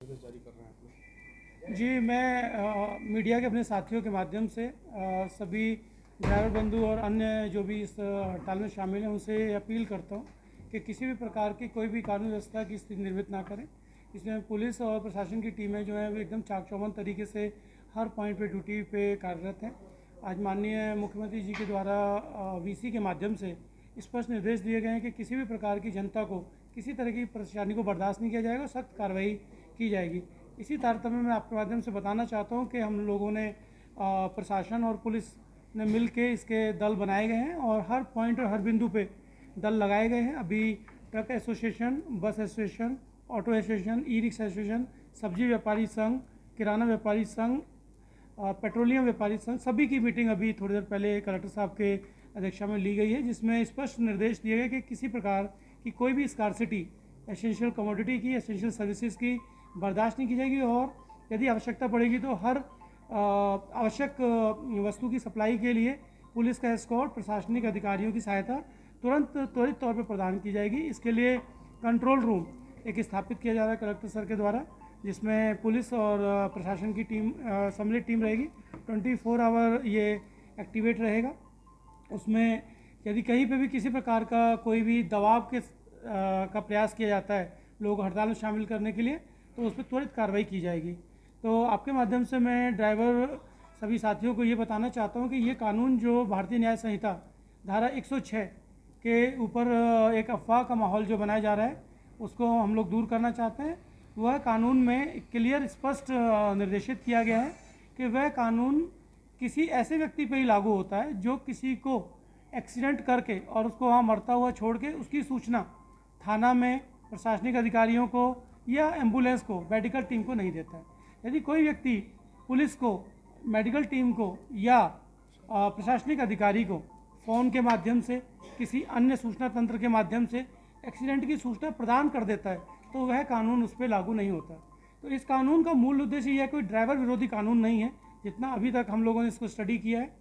जारी कर रहे हैं आप लोग? जी, मैं मीडिया के अपने साथियों के माध्यम से सभी ड्राइवर बंधु और अन्य जो भी इस हड़ताल में शामिल हैं उनसे अपील करता हूं कि किसी भी प्रकार की कोई भी कानून व्यवस्था की स्थिति निर्मित ना करें। इसमें पुलिस और प्रशासन की टीमें जो हैं वो एकदम चाक चौबंद तरीके से हर पॉइंट पे ड्यूटी पे कार्यरत हैं। आज माननीय मुख्यमंत्री जी के द्वारा वीसी के माध्यम से स्पष्ट निर्देश दिए गए हैं कि किसी भी प्रकार की जनता को किसी तरह की परेशानी को बर्दाश्त नहीं किया जाएगा, सख्त कार्रवाई की जाएगी। इसी तारतम्य में आपके माध्यम से बताना चाहता हूं कि हम लोगों ने प्रशासन और पुलिस ने मिल के इसके दल बनाए गए हैं और हर पॉइंट और हर बिंदु पे दल लगाए गए हैं। अभी ट्रक एसोसिएशन, बस association, auto association, e rickshaw association, सब्जी व्यापारी संघ, किराना व्यापारी संघ, पेट्रोलियम व्यापारी संघ, सभी की मीटिंग अभी थोड़ी देर पहले कलेक्टर साहब के अध्यक्षता में ली गई है, जिसमें स्पष्ट निर्देश दिए गए कि किसी प्रकार की कोई भी स्कार्सिटी एसेंशियल कमोडिटी की, एसेंशियल सर्विसेज की बर्दाश्त नहीं की जाएगी और यदि आवश्यकता पड़ेगी तो हर आवश्यक वस्तु की सप्लाई के लिए पुलिस का एस्कॉर्ट, प्रशासनिक अधिकारियों की सहायता त्वरित तौर पर प्रदान की जाएगी। इसके लिए कंट्रोल रूम एक स्थापित किया जा रहा है कलेक्टर सर के द्वारा, जिसमें पुलिस और प्रशासन की टीम सम्मिलित टीम रहेगी। 24 आवर ये एक्टिवेट रहेगा। उसमें यदि कहीं पे भी किसी प्रकार का कोई भी दबाव का प्रयास किया जाता है लोगों को हड़ताल में शामिल करने के लिए, तो उस पर त्वरित कार्रवाई की जाएगी। तो आपके माध्यम से मैं ड्राइवर सभी साथियों को ये बताना चाहता हूँ कि ये कानून जो भारतीय न्याय संहिता धारा 106 के ऊपर एक अफवाह का माहौल जो बनाया जा रहा है उसको हम लोग दूर करना चाहते हैं। वह कानून में क्लियर स्पष्ट निर्देशित किया गया है कि वह कानून किसी ऐसे व्यक्ति पर ही लागू होता है जो किसी को एक्सीडेंट करके और उसको वहाँ मरता हुआ छोड़ के उसकी सूचना थाना में प्रशासनिक अधिकारियों को या एम्बुलेंस को, मेडिकल टीम को नहीं देता है। यदि कोई व्यक्ति पुलिस को, मेडिकल टीम को या प्रशासनिक अधिकारी को फ़ोन के माध्यम से, किसी अन्य सूचना तंत्र के माध्यम से एक्सीडेंट की सूचना प्रदान कर देता है तो वह कानून उस पर लागू नहीं होता। तो इस कानून का मूल उद्देश्य यह कोई ड्राइवर विरोधी कानून नहीं है, जितना अभी तक हम लोगों ने इसको स्टडी किया है।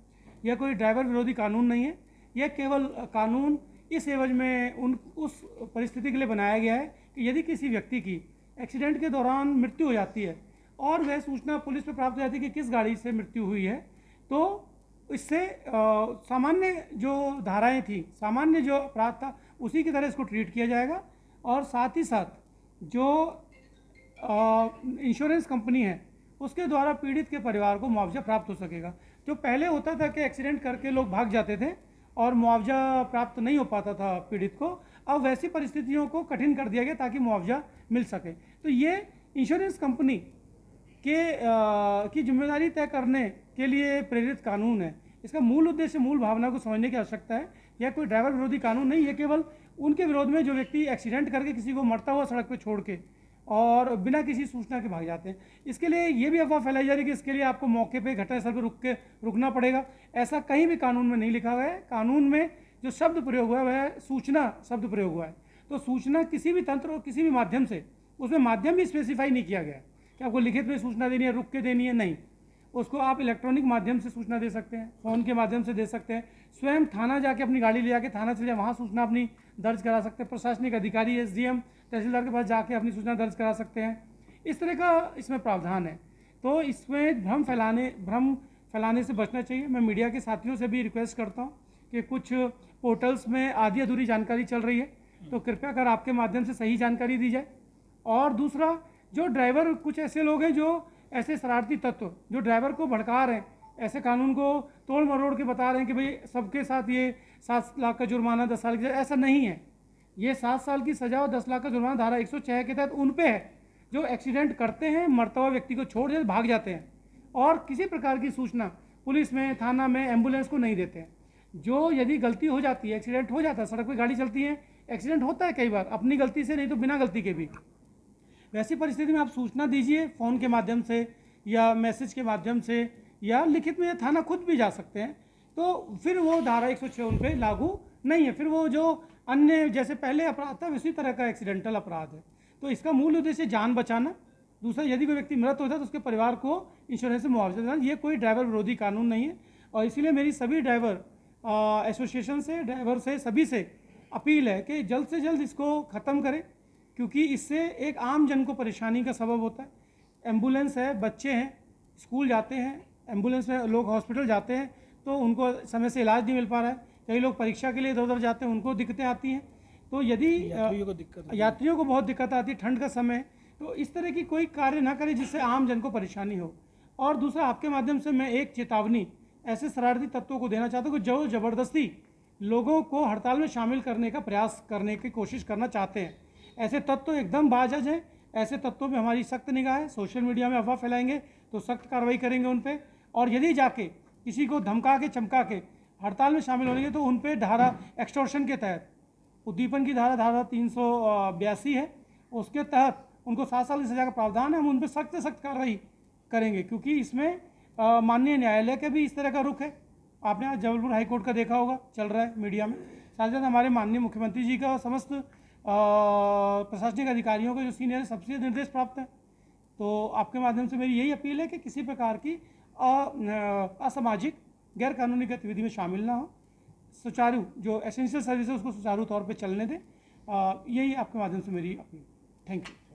यह कोई ड्राइवर विरोधी कानून नहीं है। यह केवल कानून इस एवज में उस परिस्थिति के लिए बनाया गया है कि यदि किसी व्यक्ति की एक्सीडेंट के दौरान मृत्यु हो जाती है और वह सूचना पुलिस पे प्राप्त हो जाती है कि किस गाड़ी से मृत्यु हुई है, तो इससे सामान्य जो धाराएं थी, सामान्य जो अपराध था, उसी की तरह इसको ट्रीट किया जाएगा। और साथ ही साथ जो इंश्योरेंस कंपनी है उसके द्वारा पीड़ित के परिवार को मुआवजा प्राप्त हो सकेगा। जो पहले होता था कि एक्सीडेंट करके लोग भाग जाते थे और मुआवजा प्राप्त नहीं हो पाता था पीड़ित को, अब वैसी परिस्थितियों को कठिन कर दिया गया ताकि मुआवजा मिल सके। तो ये इंश्योरेंस कंपनी की जिम्मेदारी तय करने के लिए प्रेरित कानून है। इसका मूल उद्देश्य, मूल भावना को समझने की आवश्यकता है। यह कोई ड्राइवर विरोधी कानून नहीं है, केवल उनके विरोध में जो व्यक्ति एक्सीडेंट करके किसी को मरता हुआ सड़क पर छोड़ के और बिना किसी सूचना के भाग जाते हैं। इसके लिए ये भी अफवाह फैलाई जा रही है कि इसके लिए आपको मौके पे घटनास्थल पर रुकना पड़ेगा। ऐसा कहीं भी कानून में नहीं लिखा हुआ है। कानून में जो शब्द प्रयोग हुआ है वह सूचना शब्द प्रयोग हुआ है। तो सूचना किसी भी तंत्र और किसी भी माध्यम से, उसमें माध्यम भी स्पेसिफाई नहीं किया गया कि आपको लिखित में सूचना देनी है, रुक के देनी है, नहीं। उसको आप इलेक्ट्रॉनिक माध्यम से सूचना दे सकते हैं, फ़ोन के माध्यम से दे सकते हैं, स्वयं थाना जाके अपनी गाड़ी ले जाके थाना से जाए वहाँ सूचना अपनी दर्ज करा सकते हैं, प्रशासनिक अधिकारी, एसडीएम, तहसीलदार के पास जाके अपनी सूचना दर्ज करा सकते हैं। इस तरह का इसमें प्रावधान है। तो इसमें भ्रम फैलाने से बचना चाहिए। मैं मीडिया के साथियों से भी रिक्वेस्ट करता हूँ कि कुछ पोर्टल्स में आधी अधूरी जानकारी चल रही है, तो कृपया कर आपके माध्यम से सही जानकारी दी जाए। और दूसरा, जो ड्राइवर, कुछ ऐसे लोग हैं जो ऐसे शरारती तत्व जो ड्राइवर को भड़का रहे हैं, ऐसे कानून को तोड़ मरोड़ के बता रहे हैं कि भाई सबके साथ ये 7 लाख का जुर्माना, 10 साल की सजा, ऐसा नहीं है। ये 7 साल की सजा और 10 लाख का जुर्माना धारा 106 के तहत उन पे है जो एक्सीडेंट करते हैं, मरता हुआ व्यक्ति को छोड़ देते भाग जाते हैं और किसी प्रकार की सूचना पुलिस में, थाना में, एम्बुलेंस को नहीं देते हैं। जो यदि गलती हो जाती है, एक्सीडेंट हो जाता है, सड़क पर गाड़ी चलती है, एक्सीडेंट होता है कई बार अपनी गलती से, नहीं तो बिना गलती के भी। वैसी परिस्थिति में आप सूचना दीजिए फ़ोन के माध्यम से या मैसेज के माध्यम से या लिखित में, थाना खुद भी जा सकते हैं। तो फिर वो धारा 106 उन पर लागू नहीं है। फिर वो जो अन्य जैसे पहले अपराध था उसी तरह का एक्सीडेंटल अपराध है। तो इसका मूल उद्देश्य जान बचाना। दूसरा, यदि कोई व्यक्ति मृत होता है तो उसके परिवार को इंश्योरेंस से मुआवजा देना। ये कोई ड्राइवर विरोधी कानून नहीं है। और इसीलिए मेरी सभी ड्राइवर एसोसिएशन से, ड्राइवर से, सभी से अपील है कि जल्द से जल्द इसको ख़त्म करें। क्योंकि इससे एक आम जन को परेशानी का सबब होता है। एम्बुलेंस है, बच्चे हैं, स्कूल जाते हैं, एम्बुलेंस में लोग हॉस्पिटल जाते हैं तो उनको समय से इलाज नहीं मिल पा रहा है। कई लोग परीक्षा के लिए इधर उधर जाते हैं, उनको दिक्कतें आती हैं। तो यदि यात्रियों को बहुत दिक्कत आती है, ठंड का समय, तो इस तरह की कोई कार्य ना करें जिससे आम जन को परेशानी हो। और दूसरा, आपके माध्यम से मैं एक चेतावनी ऐसे शरारती तत्वों को देना चाहता हूँ कि जो ज़बरदस्ती लोगों को हड़ताल में शामिल करने का प्रयास करने की कोशिश करना चाहते हैं। ऐसे तत्व एकदम बाजज हैं। ऐसे तत्वों में हमारी सख्त निगाह है। सोशल मीडिया में अफवाह फैलाएंगे तो सख्त कार्रवाई करेंगे उन पर, और यदि जाके किसी को धमका के चमका के हड़ताल में शामिल होंगे तो उन पर धारा एक्सटॉर्शन के तहत, उद्दीपन की धारा 382 है, उसके तहत उनको 7 साल की सज़ा का प्रावधान है। हम उन पर सख्त से सख्त कार्रवाई करेंगे, क्योंकि इसमें माननीय न्यायालय का भी इस तरह का रुख है। आपने आज जबलपुर हाई कोर्ट का देखा होगा, चल रहा है मीडिया में। साथ साथ हमारे माननीय मुख्यमंत्री जी का समस्त प्रशासनिक अधिकारियों के जो सीनियर है, सबसे निर्देश प्राप्त है। तो आपके माध्यम से मेरी यही अपील है कि किसी प्रकार की असामाजिक गैर कानूनी गतिविधि में शामिल ना हो। सुचारू जो एसेंशियल सर्विसेज उसको सुचारू तौर पे चलने दें। यही आपके माध्यम से मेरी अपील। Thank you.